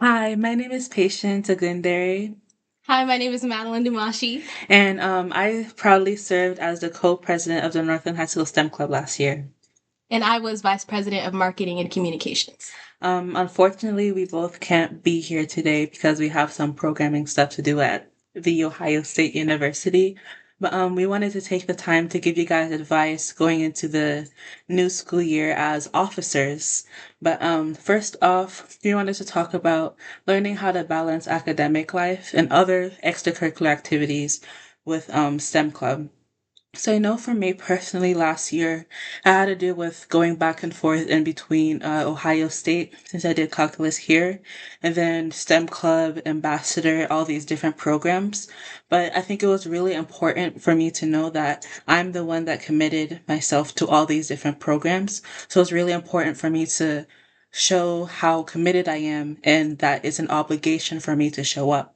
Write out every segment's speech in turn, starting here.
Hi, my name is Patience Agundere, Hi, my name is Madeline Dumashi. and I proudly served as the co-president of the Northland High School STEM Club last year. And I was Vice President of Marketing and Communications. Unfortunately, we both can't be here today because we have some programming stuff to do at the Ohio State University. But we wanted to take the time to give you guys advice going into the new school year as officers. But first off, we wanted to talk about learning how to balance academic life and other extracurricular activities with STEM Club. So I know for me personally, last year I had to deal with going back and forth in between Ohio State since I did calculus here, and then STEM Club, Ambassador, all these different programs. But I think it was really important for me to know that I'm the one that committed myself to all these different programs. So it's really important for me to show how committed I am and that it's an obligation for me to show up.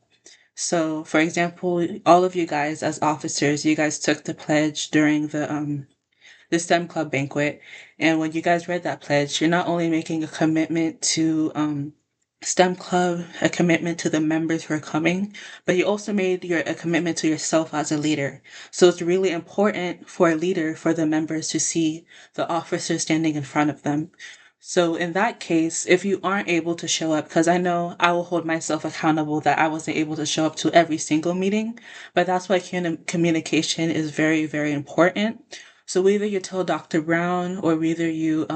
So, for example, all of you guys as officers, you guys took the pledge during the STEM club banquet, and when you guys read that pledge, you're not only making a commitment to STEM club, a commitment to the members who are coming, but you also made your a commitment to yourself as a leader. So it's really important for a leader for the members to see the officer standing in front of them. So in that case, if you aren't able to show up, because I know I will hold myself accountable that I wasn't able to show up to every single meeting, but that's why communication is very, very important. So either you tell Dr. Brown or either you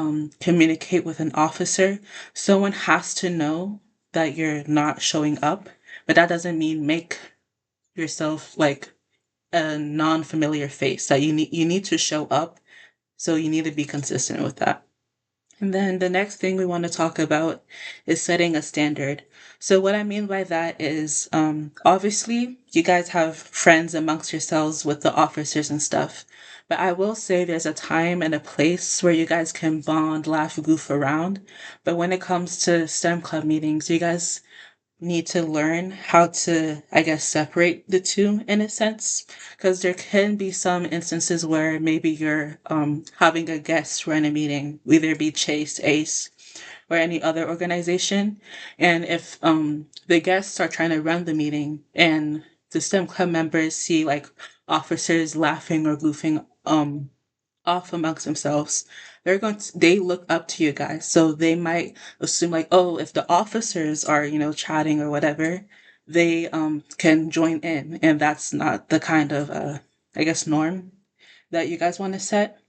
communicate with an officer, someone has to know that you're not showing up, but that doesn't mean make yourself like a non-familiar face. That you need to show up, so you need to be consistent with that. And then the next thing we want to talk about is setting a standard. So what I mean by that is, obviously you guys have friends amongst yourselves with the officers and stuff. But I will say there's a time and a place where you guys can bond, laugh, goof around. But when it comes to STEM club meetings, you guys need to learn how to, I guess, separate the two in a sense. Because there can be some instances where maybe you're having a guest run a meeting, whether it be Chase, Ace, or any other organization. And if the guests are trying to run the meeting and the STEM club members see like officers laughing or goofing off amongst themselves, they look up to you guys. So they might assume like, oh, if the officers are, chatting or whatever, they can join in. And that's not the kind of I guess norm that you guys want to set.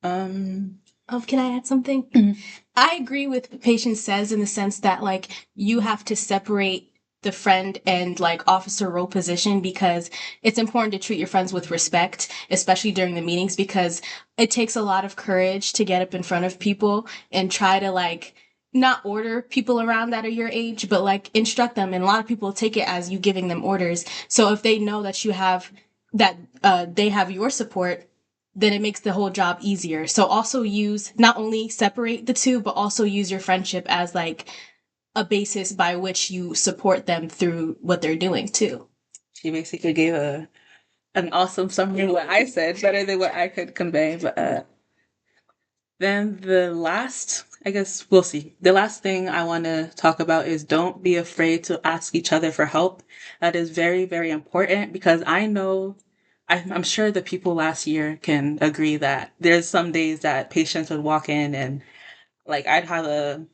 Um Oh, can I add something? I agree with what Patience says in the sense that you have to separate the friend and officer role position because it's important to treat your friends with respect, especially during the meetings because it takes a lot of courage to get up in front of people and try to not order people around that are your age, but instruct them. And a lot of people take it as you giving them orders. So if they know that you have that they have your support, then it makes the whole job easier. So also use not only separate the two, but also use your friendship as a basis by which you support them through what they're doing too. she basically gave a an awesome summary of what I said, better than what I could convey. But then the last, I guess we'll see. The last thing I want to talk about is don't be afraid to ask each other for help. That is very, very important because I know, I'm sure the people last year can agree that there's some days that patients would walk in and like I'd have a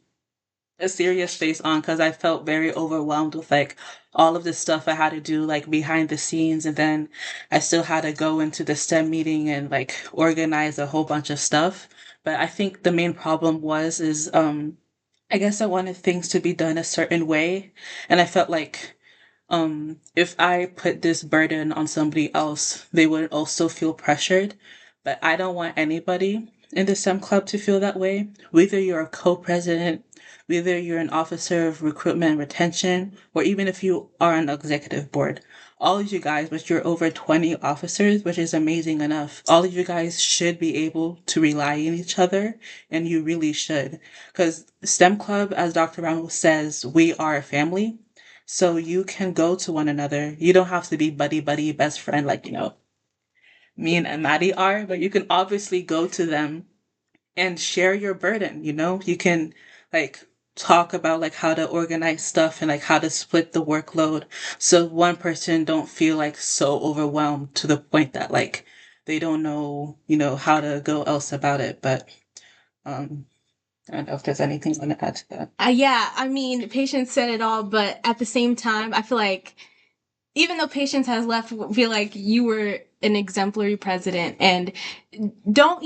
serious face on because I felt very overwhelmed with like all of the stuff I had to do like behind the scenes, and then I still had to go into the STEM meeting and like organize a whole bunch of stuff. But I think the main problem was is I guess I wanted things to be done a certain way, and I felt like if I put this burden on somebody else, they would also feel pressured. But I don't want anybody in the STEM club to feel that way. Whether you're a co-president, whether you're an officer of recruitment and retention, or even if you are on the executive board, all of you guys, which you're over 20 officers, which is amazing enough, all of you guys should be able to rely on each other, and you really should. Because STEM Club, as Dr. Brown says, we are a family. So you can go to one another. You don't have to be buddy buddy best friend like, me and Maddie are, but you can obviously go to them and share your burden. You can like talk about like how to organize stuff and like how to split the workload so one person don't feel like so overwhelmed to the point that like they don't know, how to go else about it. But um I don't know if there's anything you want to add to that. Yeah, I mean, Patience said it all, but at the same time, I feel like even though Patience has left, I feel like you were an exemplary president. And don't,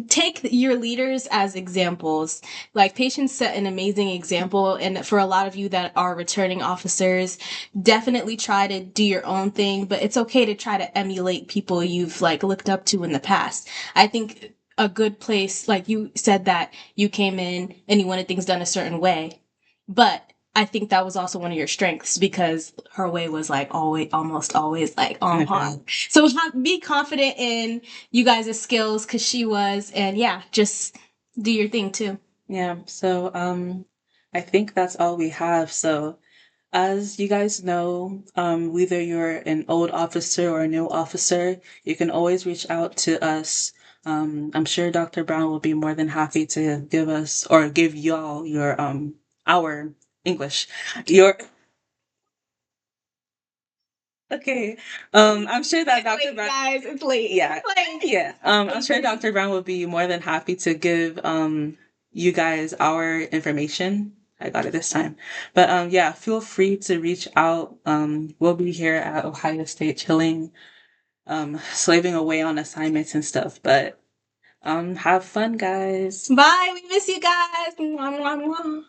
take your leaders as examples. Like Patience set an amazing example. And for a lot of you that are returning officers, definitely try to do your own thing, but it's okay to try to emulate people you've like looked up to in the past. I think a good place, like you said that you came in and you wanted things done a certain way, but I think that was also one of your strengths because her way was like always, almost always like on Okay. point. So be confident in you guys' skills because she was, and yeah, just do your thing too. Yeah, so I think that's all we have. So as you guys know, whether you're an old officer or a new officer, you can always reach out to us. I'm sure Dr. Brown will be more than happy to give us or give y'all your our English. Your Okay. I'm sure that It's Dr. late, Brown, guys. It's late. yeah, Like, yeah. I'm sure Dr. Brown will be more than happy to give you guys our information. I got it this time. But yeah, feel free to reach out. We'll be here at Ohio State chilling, slaving away on assignments and stuff. But have fun, guys. bye. We miss you guys. Mwah, mwah, mwah.